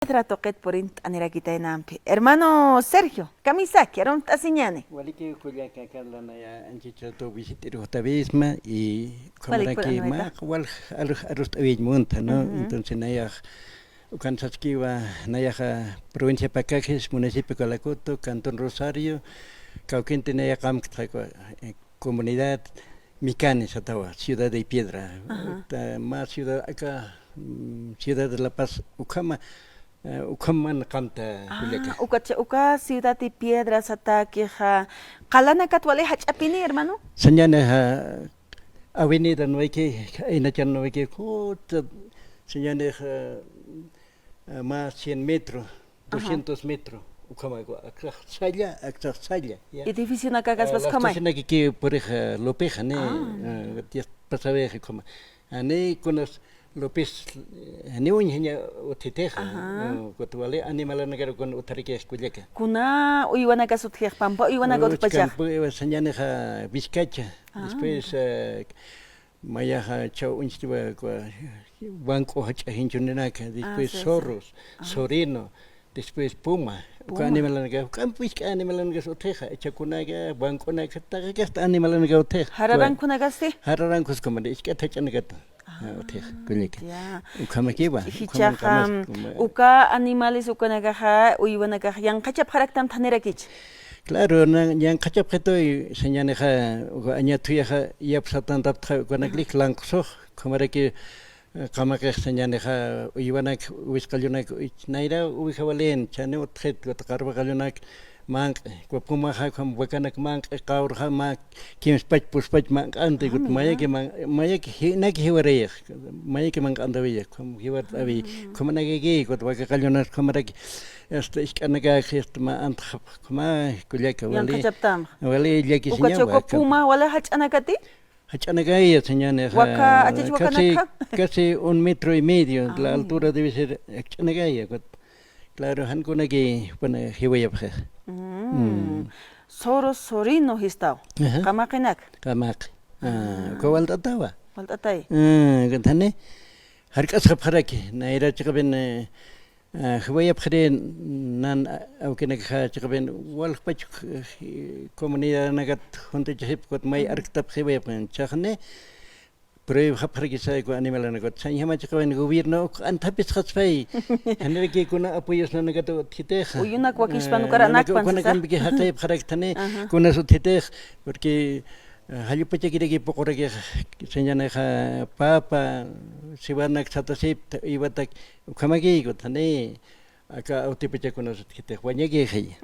Toquet por Anirakita Nampi. Hermano Sergio, camisa, quiero un tasiñane. Waliki kullaka kalana ya anchicha to visitero tabisma y como que ma wal arust monta, ¿no? Entonces naya Ucansaskiwa naya provincia Pacajes, municipio Calacoto, Cantón Rosario, Cauquente naya comunidad Micanes Atawa, ciudad de Piedra. Más ciudad acá ciudad de La Paz Ucama. Ukaman kanta kuleka. Uka ciudad de piedras ataqueja. Kalana katwale hachapini hermano. Señana avenida no hay que inachan no hay que señana más 100 metros, 200 metros. Ukama saya. Edificio na kagas bas kamay. La estación que por ejemplo Lopeja ne pasaje como. Ane conos Lopez ni uña utiteja kutwale animal nagaro con utarike esculleka kuna uywana kasutje pampa uywana gotpacha señaneja Vizcacha después mayaja chau unchiwa banco hacha hinchunenaka después Zorros Sorino después Puma animal nagaro campus animal nagaro uteja chakunaga banco naga hasta animal nagaro uteja hararan kunagaste hararan kuskomande iskatachanagata uka animales ukanagaja uywanagaja yang kachap haraktam tanerakich. Claro, yang kachap heto señaneja añatuyaja yapsatan tapta konaglik langsoh kamaraki kamakeh señaneja uywanak uiskalunak naira uikawalen chane uthet gotakarbalunak mang kupumaha kam wakanak mang kaurha mak kimspach puspach mang ante gut mayake hinak hiware mayake mang andawiye kum hiwar abi kumanage gut wakakalyonas kumaraki ich kanaga khist ma ant kuma kulyaka wali wali yaki sinya uka puma wala hachanakati hachanagaya señane casi 1,5 metros la altura debe ser hachanagaya claro hankunagi pone hiwayapha Soros Sorino histao. Kamakinak. Kamak. Kawal tatawa. Wal tatay. Gantane. Harkas kapharaki. Naira chikaben hiwaya phare nan awkinak ha chikaben wal pach comunidad nagat honte chip kot mai arktap hiwaya pan chakne. Pero hapharaki sai ko animal nagat sai hama chikaben gobierno antapis khatspai. Hanere kuna apoyos na nagat thiteh. Uyunak wakishpanu karanak pan. Kuna kan bigi hatay pharak thane kuna su thiteh porque halipacha kiregi pokorege señana ha papa sibanak satasip ibatak kamagi ko thane acá utipacha kuna su thiteh wanyege hay.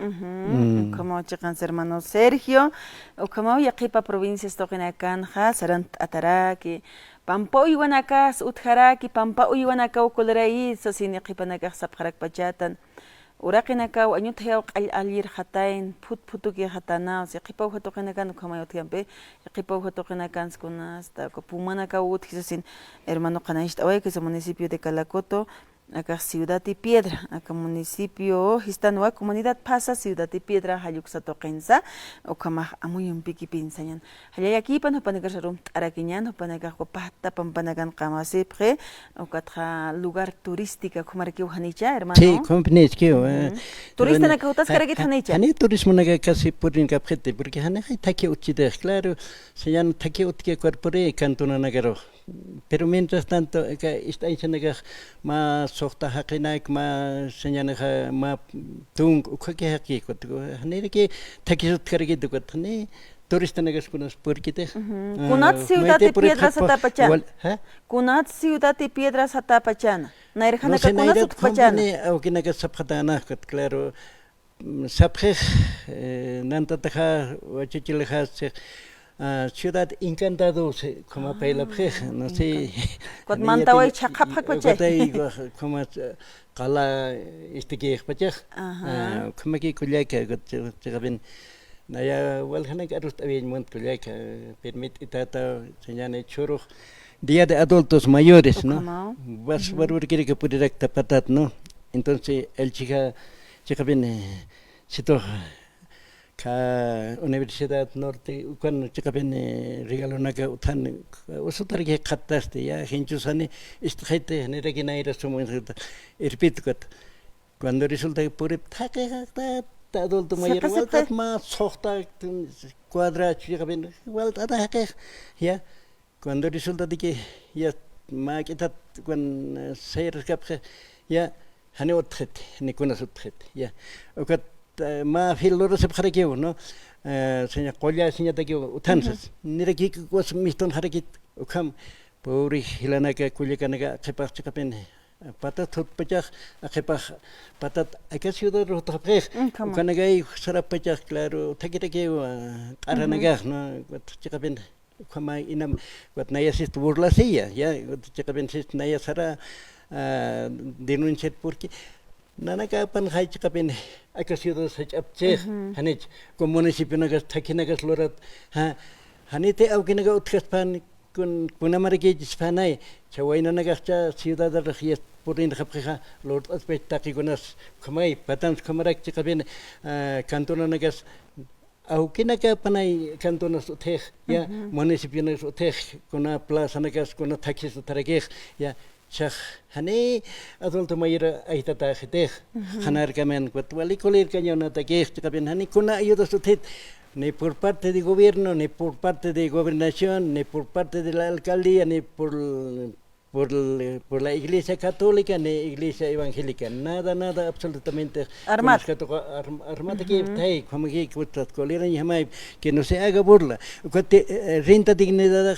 Como chicans hermano Sergio, o como yaqipa provincia estoqinakan ha sarant ataraki Pampa uywanaka utharaki pampa uywanaka ukulrai sosini qipanaka sapharak pachatan uraqinaka añuthiya alir hatain phutuki hatana se qipa hutuqinaka nukamayotkampe qipa hutuqinaka skuna hasta pumanaka uthisin hermano qanayshta awayka ese municipio de Calacoto acá Ciudad de Piedra, acá municipio, esta nueva comunidad pasa Ciudad de Piedra, Hayuxa Toquenza, o Kamah Amuyun Piki Pinsayan. Hayaki pan Panagasharum Araquiñan, Panagapata, Pampanagan Kamasepre, o Catra lugar turística, como Hanicha, hermano. Sí, comprenezco. Turista na Kautas Karagit Hanicha. Hani turismo naga casi por in capete, porque Hanai Taki Uchide, claro, se llaman Taki Utke Corpore, Cantona Nagaro. Pero mientras tanto, está hecha más sohta hakinak ma señanaha ma tung ukhake haki kot hanere ke takisut karge dukot ne turista nagas kunas porkite kunat ciudad de piedras atapachan kunat ciudad de piedras atapachan nairhana ka kunat atapachan ne au kinaga saphatana kot claro saphe nantataha wachichilha ciudad encantados como pelapje no sé kot mantawai chaqap pache como qala istiki pache como que kulyaka got chagaben naya walhana arust aben mont kulyaka permit itata señane choro día de adultos mayores no vas barur quiere que pudiera tapatat no entonces el chica chagaben sito Universidad Norte cuando chikapen regalo naga utan usutar ke khattaste ya hinchusani isthite ne regina ira sumo irpit kat cuando resulta que por adulto mayor igual más sohta cuadra igual ya cuando resulta de que ya ma kita cuando se rescapa ya hani otret ni kuna sutret ya okat ma filoro se bhareke no seña qolla seña de que utansas nira ki was miston harekit ukam pori hilana ka kulikana ka qepa chiqapen patat pachaj aqepa patat aka ciudad rotaprej kanagay sarapachaj claro takitake qaranaga no chiqapen kama inam wat nayasist burlasilla ya chiqapen sis nayasara denunciar porque nanaka pan hay chiqapen aka ciudad sachapche hanich como municipio nagas takinagas lorat hanite aukinaga utkhaspan kun punamariki spanai chawaina nagascha ciudad de regias purin khapkha lord aspectaki kunas khamai patans khamarak chiqapen cantona nagas aukinaka panai cantonas uthej ya municipio nagas uthej kuna plaza nagas kuna taxis utaragej ya chaj hani adulto mayor aitata khitej khanar kamen kwatwali kolir kañona takej chiqapen hani kuna ayudas uthej ni por parte del gobierno, ni por parte de gobernación, ni por parte de la alcaldía, ni por la iglesia católica, ni iglesia evangélica. Nada, absolutamente. Armata que está ahí, como que no se haga burla. Renta dignidad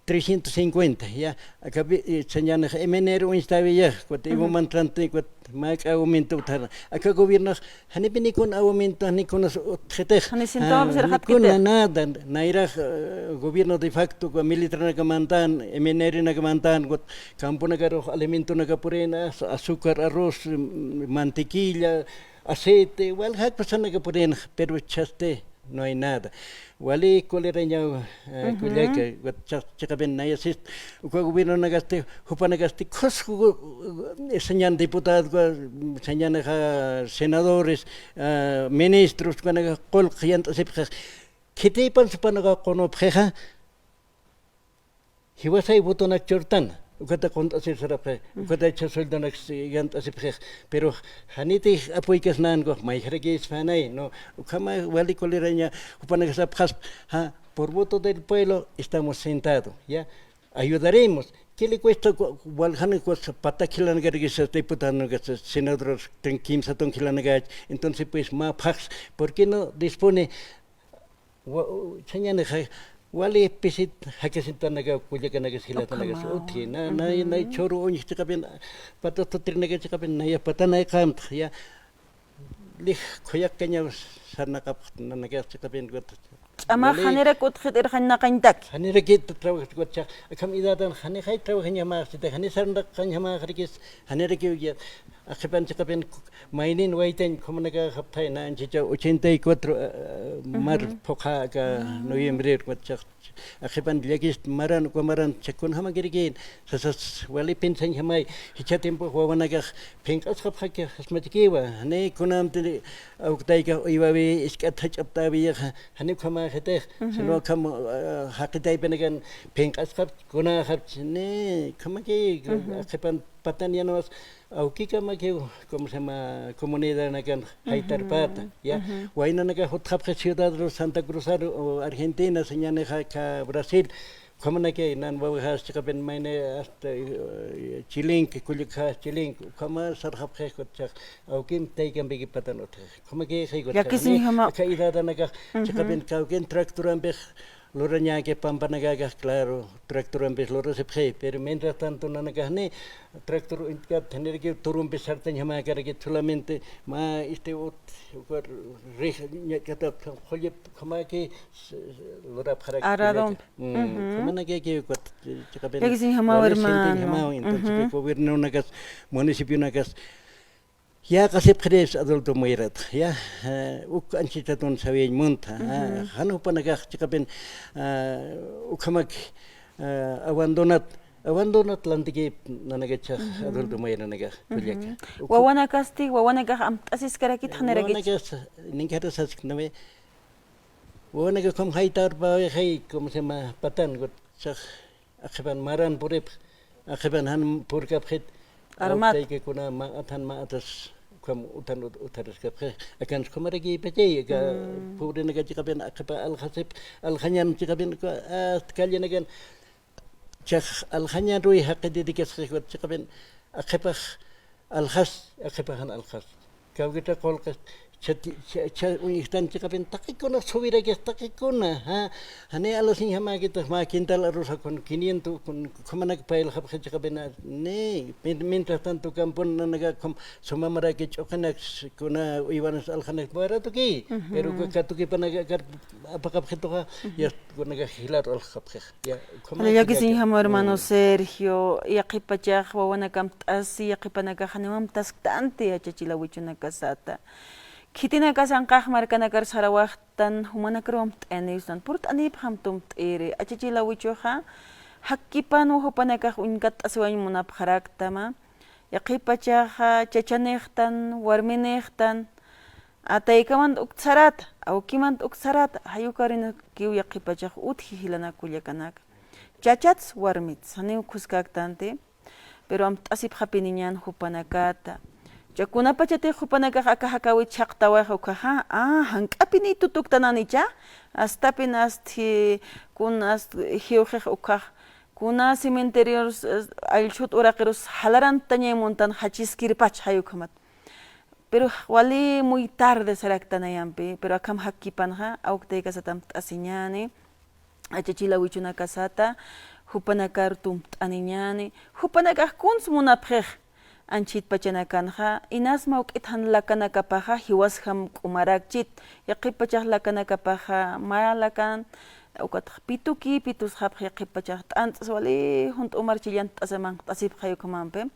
350, ya. Acá señala enero estaba ya, cuando iba mantrante, cuando más aumento utar. Acá gobierno, hani ni con aumento, ni con otros. Hani sintoma ni con nada, naira gobierno de facto, con militar na kamantan, enero na kamantan, con campo na karo alimento na kapurena, azúcar, arroz, mantequilla, aceite, igual hak pasana kapurena, pero chaste. No hay nada. Wali kolereña kullaka chaqaben nayasist uka gobierno nagaste hupa nagaste khosku señan diputados señan senadores ministros kana qol qiyant asipkha kitipan supanaga qono pheja hiwasai botonak chortan ukata konta se sarapre ukata chasoldanak yant asipkha pero haniti apoikas nan go mai hergis fanai no ukama wali kolereña hupa nagasap khas por voto del pueblo estamos sentados ya ayudaremos. ¿Qué le cuesta Walhana cosa patakilanagarigis diputados, senadores, tenkim satón kilanagach? Entonces pues más pax, ¿por qué no dispone señana wali pisit hakasintanaga kujakanaga silatanaga uthi na choro onistikapen patototrinaga chikapen na ya patana kamt ya lich khoyakanya sarnaqap nanaga chikapen got ama khanera kutkhit irkhanna qaintak hanera kit trabajo gotcha kam idadan khani khay trabajo nyama sita khani sarnda kanyama kharikis hanera ki ya akhipan chikapen mainin waiten khomnaga khapthai na anchicha 84 mar phokha ka noviembre gotcha akhipan legis maran chakun hamagirigin sasas wali pensan hamai hicha tempo wanaga penkas khapha hasmatkiwa ne kunam te auktaika iwabe iskathach aptabi hani khama khate sino kham hakitai penagan penkas khap kuna khap ne khamaki akhipan patanianos auki kama que como se llama comunidad nagan Haitarpata ya waina naga hotkhap ciudad de Santa Cruz Argentina señane ka Brasil como na que nan bawas chikapen maine hasta chilink kulika chilink kama sarhap khe kotcha aukim taikan begi patanot como que khay kotcha ka idada naga chikapen kauken tractoran be Loranya que pampanaga claro tractor empezó loro se phe pero mientras tanto nanagahne tractor intka tener que turum pesar tan llama que solamente ma este por kata khoye khama que lora phara aradon khama que chikapen que sin hama hermano entonces gobierno nagas municipio nagas ya kasip khres adulto moirat ya uk anchitaton sawen monta hanu panaga chikapen ukhamak abandonat lantike nanagacha adulto moira naga kulyaka wawana kasti wawana ga am asis karakit khanera git ninkata sas name wawana ga kom haitar ba hay como se llama patan got chak akhiban maran purep akhiban han purka phet armat que kuna ma athan ma atas como utaras kapre akan skomara gi pete ga pure naga chikaben akapa alhasip alhanyan chikaben ko kalyan again chakh alhanyan rui haqidi dikas chikaben akapa alhas akapahan alhas kawgita kolkas unihtan chikaben takikuna subira que takikuna ha hane alosin hama kita ma quintal arroz con 500 con kamanak pail habkha chikaben ne mientras tanto kampun naga sumamara que chokanak kuna iwanas alhanak bara to ki pero katuki panaga apakap khitoha ya kunaga hilar alhabkha ya ya que sin hama hermano Sergio yaqipachaq wawanakam asi yaqipanaga hanimam taskante achachila wichuna kasata Kitina kasan kah markanakar sarawaktan humanakrom enistan purt anip hamtum ere achachila wichoha hakkipan uhopanakah unkat aswain munap haraktama yaqipachaha chachanektan warminektan ataikaman uksarat aukiman uksarat hayukarin kiu yaqipachah uthi hilana kulyakanak chachats warmits hani kuskaktante pero am asip hapiniñan hupanakata Jakuna pachate hupanaka hakawi chaqtawa hukaha hankapini tutuktananicha astapin asti kunas hiuje ukah kuna cementerios alchut uraqiros halaran tañay montan hachiskirpach hayukamat pero wali muy tarde saraktanayampi pero akam hakkipanja awktay kasatam t'asiñani achachila wichuna kasata hupanakar tumt'aniñani hupanakaj kuns munapjej Anchit pachanakanja inasma ukithan lakanakapaja hiwasham kumarakchit yaqipachaj lakanakapaja malakan ukat pituki pitus hab yaqipachaj t'antas wali junt umar chillant asaman tasip khayukamampe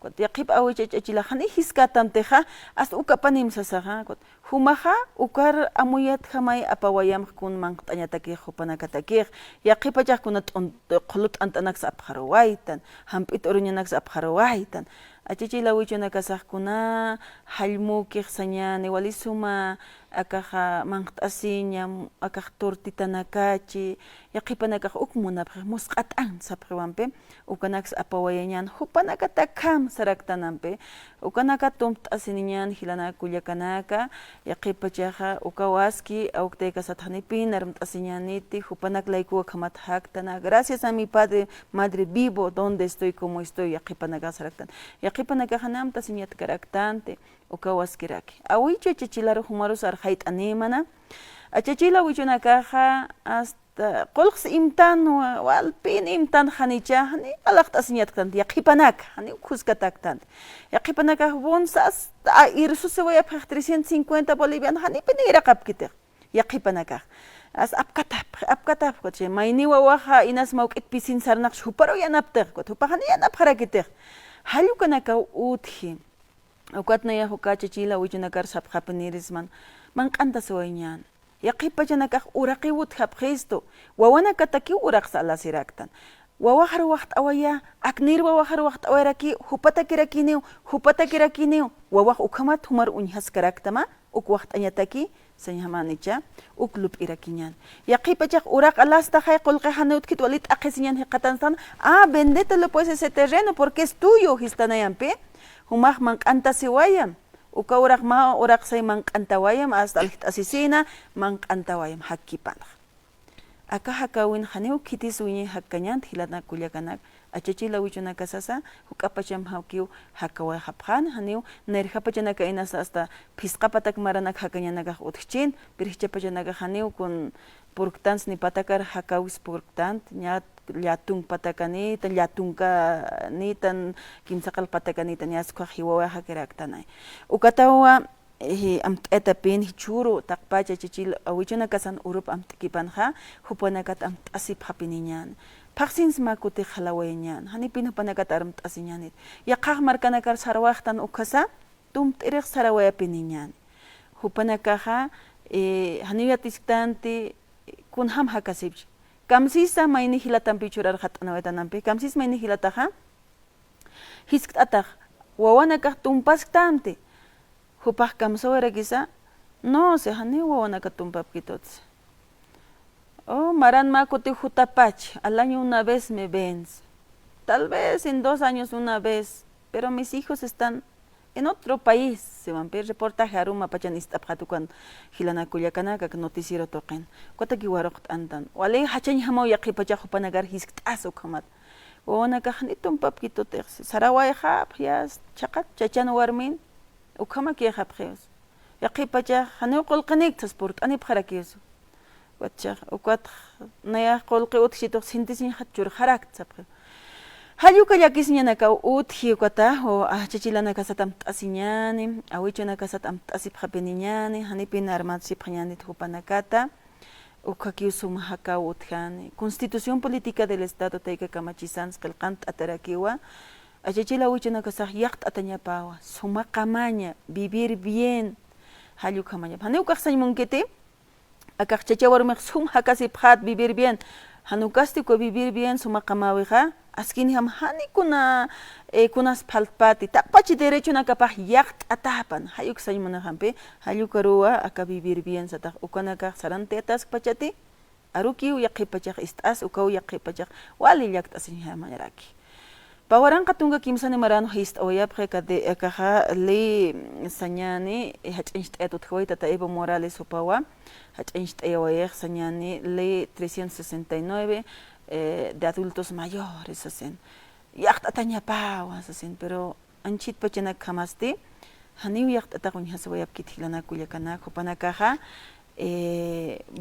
kot yaqip awichachila khani hiskatamteja as ukapanim sasaja kot humaja ukar amuyat khamay apawayam kun mangtañataki hupanakatakij yaqipachaj kunat qhulut antanak sapharwaitan hampit uruñanak sapharwaitan Achichila wichuna kasaqkuna hallmukiq sañani walisuma akaja mangt'asiña akaj tortitanakachi yaqipanakaj ukmunapaj musq'at'an sapqiwanpi ukanakas apawayañan hupanakata kham saraktananpi ukanaka tumt'asiniñan hilana kullakanaka yaqipachaja ukawaski awktay kasatjanipi narmt'asiñaniti hupanak laykuwa khamat haktana gracias a mi padre madre vivo donde estoy como estoy yaqipanaka saraktan yaqipanaka hanamta siñat karaktante ukawaskiraki awichu chichilaro humarus arjait animana achachila wichunakaja hasta qolqs imtan walpin imtan hanicha hani alaqt asiñatkan yaqipanak hani ukhuskataktan yaqipanaka bonsas irsu se voy a 350 bolivianos hani pinira qapkite yaqipanaka as apkatap koche mayniwa waja inas mawqit pisin sarnaq shuparo yanaptiq kot hupahani yanapharakite hallukanaka uthi Ukatnaya hukachachila wichunakar sapqapinirisman manqanta suwañan yaqipachanakaq uraqiwut hapqisto wawanakataki uraqsa alasiraktan wawahar waqt awaya aknir wawahar waqt awayraki hupatakirakineu wawaq ukhamat humar uñhaskaraktama uk waqt añataki señamanicha uklub irakiñan yaqipachaq uraq alasta hay qulqi hanutkit walit aqisiñan hiqatanstan vendételo pues ese terreno porque es tuyo histanayampi Humah mangkanta siwayam, uka urak ma urak say mangkanta wayam hasta asisina mangkanta wayam hakkipanaq. Aka hakawin haniw kitis wiñi hakkañant hilana kullakanak achachila wichunaka sasa hukapacham hawkiw hakaway haphan haniw nerhapachanaka inas hasta pisqapatak maranak hakkañanakaq utkchin pirihchapachanaka haniw kun purktans ni patakar hakawis purktant ñat llatung patakanita llatunka nitan kimsaqal patakanita ñasqa hiwawa hakiraktanay ukatawa amt'etapin hichuru taqpacha chichil awichuna kasan urup amt'ikipanja hupanakat amt'asip hapiniñan paqsins makuti halawañan hanipin hupanakat armt'asiñanit yaqaq markanakar sarwaqtan ukasa tumt'iriq sarawayapiniñan hupanakaja haniyatisqtanti kunham hakasipch Kamsisa mayni hilatampi churar hat'anawetanampi kamsis mayni hilataja hisk'ataq wawanakaq tumpasktanti hupaq kamsawara kisa no se hani wawanaka tumpapkitots maran makuti jutapach al año una vez me vence tal vez en 2 años una vez pero mis hijos están en otro país, se van a ver reportaje aruma pachan istapjatukan hilana kuyakanaka noticiero toquen. Cuata que guaroct andan. O ale hachan hamau yaqi pachajo panagar hisktaso kamat. O na kajanito papquito terce. Sarawai hap yas chakat chachan warmin. O kama que hapjeos. Yaqi pachaj haneu kolqanik transport ani pjarakios. Cuatchaj o cuat naya kolqi utxitok sintisin hachur harak tzapje. Hayuka yakisñanaka utjiukata o achachilana kasatam t'asiñani, awichana kasatam t'asipjapeniñani, hanipin armatsipjañani tjupanakata, ukakiusum haka utjani. Constitución política del Estado teika kamachisans qalqant atarakiwa, achachila awichana kasaj yaqt atañapawa, suma qamaña, vivir bien, hayuka maña. Haneuka xañmunkete, akaq chachawarmiq sum hakasipjat vivir bien, hanukastiko vivir bien suma qamawiqa, askin ham hani kunas palpati tapachi derecho na kapah yaqt atapan hayuk saymana hampe hayuk arua aka vivir bien sataq ukanaka sarante atas pachati aruki yaqi pachaq istas ukau yaqi pachaq wali yaqt asin hamanaraki pawaran qatunga kimsani marano hist oyapre kade akaha le sañani hachinst etut khwaita ta Evo Morales opawa hachinst eoyer sañani le 369 de adultos mayores, hacen. Yacht ataña pawas, hacen, pero anchit pachana kamaste, haniu yacht atagun hasawayap kitilana kulyakana, kopanakaja,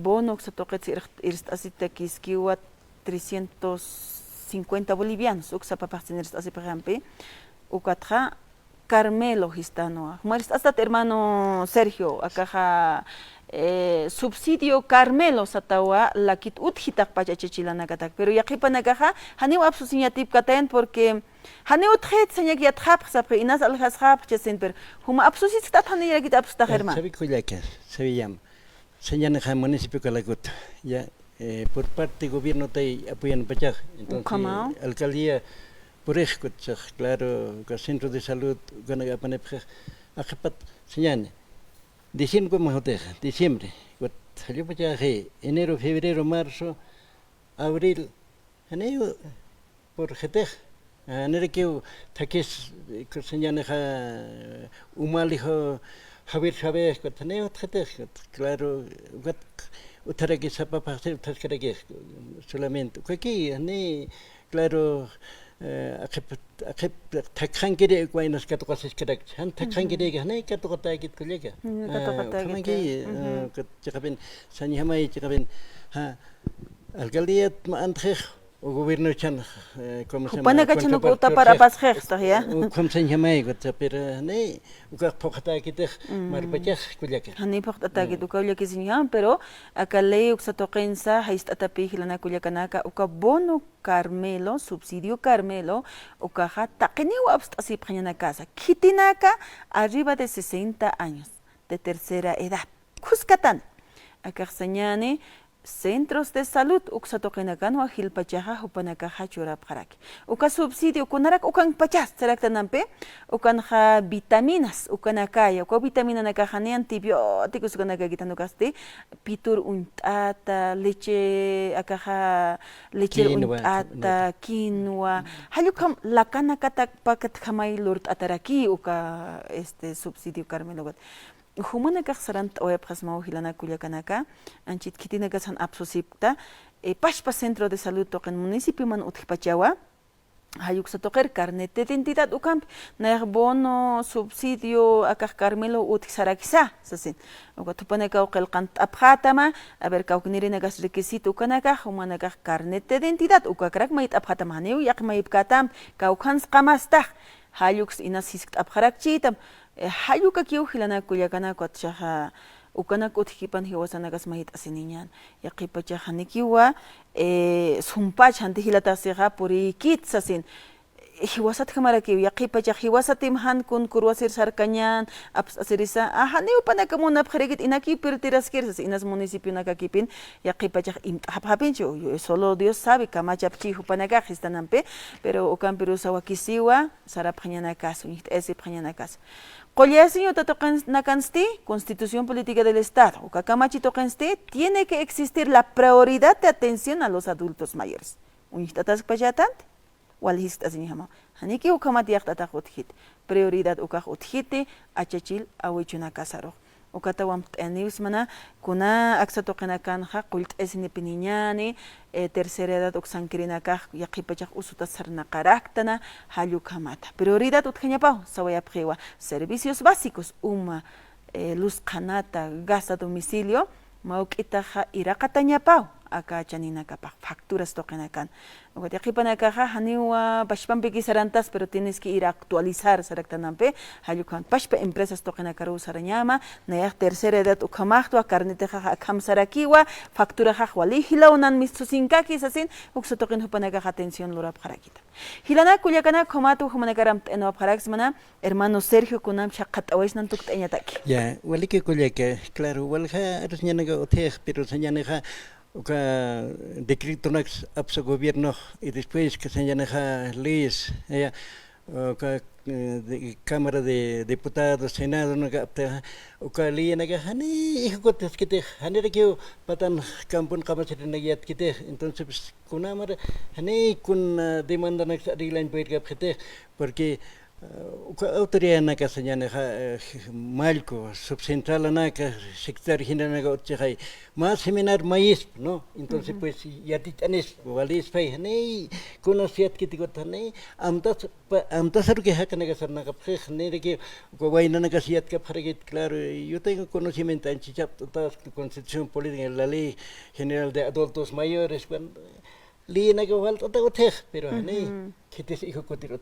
bono xatoquet irst asita kiskiwa 350 bolivianos, uxapapachtin irst asipajampe, ukatra Carmelo Histano, muerst hasta hermano Sergio, akaja. Subsidio Carmelo Satawa la kit uthitak pachachichilanakatak pero yaqipanakaja hani absusiñatip kataen porque hani uthet señak yatrap sapre inas alhasrap chesen pero huma absusit tat hani yakit absta germa sabi kullaka sabiyam señana ja municipio Calagut ya por parte gobierno tay apoyan pachaj entonces alcaldía por eso claro que centro de salud gana panepje ajepat señane diciembre como diciembre, salió para enero, febrero, marzo, abril, enero por GT, enero que taquis que señala humalijo Javier Chávez, que tenía GT, claro, otra que sepa para hacer que solamente, que aquí, claro. takhan gere kwainas katokas iskerak han takhan gere gane katokata git kolega katokata git katjabin sani hamai tjabin ha alcaldía antje o gobierno chan como se llama pana ko para pasjer ya como se llama pero ne uka pokata git marbachas kolega hani pokata git kolega kisinyan pero akale uksatoqensa haist atapi hilana kolega naka uka bono Carmelo, subsidio Carmelo, ukaja taqiniwa abstasi prañana casa, kitinaka arriba de 60 años, de tercera edad. Kuskatan, akarsañane, centros de salud, uksatoqinakan wa hilpachaja hupanakaja churapjaraki. Uka subsidio, kunarak ukan pachas, seraktanampe, ukanja vitaminas, ukanakaya, uka vitamina nakajani antibióticos ukanakagitanukasti, pitur untata, leche, akaja, leche untata, quinoa, hayukam lakana katak pakat jamay lurt ataraki, uka subsidio Carmelo. Humana sarant oya prasmao hilana kulyakanaka anchit kitina gasan absusipta pashpa centro de salud toquen municipio man utjipachawa hayuk sa toqer carnet de identidad ukam na bono subsidio akak Carmelo utjisarakisa sasin ukatupane ka uqelqant abhatama a ver ka uknirina gas requisito ukanaka humana ka carnet de identidad ukakrak mait abhatama neu yak maipkatam ka ukhans qamastah hayuk inas hisk abharakchitam hayuka kiu hilana kulyakana kwatchaja ukana kuthipan hiwasanagas mahit asiniñan yaqipachaja nikiwa sumpach hanti hilata siga puri kitsasin hiwasat kamaraki yaqipacha hiwasatim han kun kurwasir sarkañan asirisa ahani upanaka munap kharigit inaki pertiraskirsas inas municipio nakakipin yaqipacha imtahapincho solo Dios sabe kamachapchi upanaka histanampe pero ukampiru sawakisiwa saraphañana caso ese phañana caso Qolyasiño tatoqansti, Constitución Política del Estado, o kakamachi toqansti, tiene que existir la prioridad de atención a los adultos mayores. Unitatas pachatant, walhistas ni hama. Haniki ukamati yaqtataquthit. prioridad ukaj utjiti achachil awichuna kasaro. Ukatawan tenius mana kuna aksatoqina kanja qult'esini piniñani tercera edad uksankirina kaj yaqipachaj usuta sarnaqaraktana hallukamata. Prioridad utjañapau sawayapqiwa servicios básicos luz qanata gas a domicilio mawk'itaja iraqatañapau acá chaninakapaj facturas toqinakan. Uqatiqipanakaja haniwa pashpampi kisarantas pero tienes que ir a actualizar saraktanampe hallukan pashpa empresas toqinakaru sarañama nayaq tercera edad ukamaqtua carneteja akamsarakiwa facturaja walijila unan mistusinkaki sasin uksa toqin hupanakaja atención lurapqarakita. Hilana kullakana komatu humanakaram enopqaraksmana hermano Sergio kunam shaqatawaysan tuqt'añataki. Ya, waliki kullaka, claro, walja arusñanaga utej, pero señanaja decreto nax apsa gobierno y después que señalaja leyes Cámara de Diputados, Senado, entonces con demanda porque autoridad naka señana malco subcentral naka secretario general naka más seminar maíz no entonces pues ya titanes valis fai ne conociat que digo tane amtas que haka naka sarna ka ne que guayna naka siat ka claro yo tengo conocimiento en chichap todas constitución política la ley general de adultos mayores cuando Lina que falta pero ne que te hijo cotiro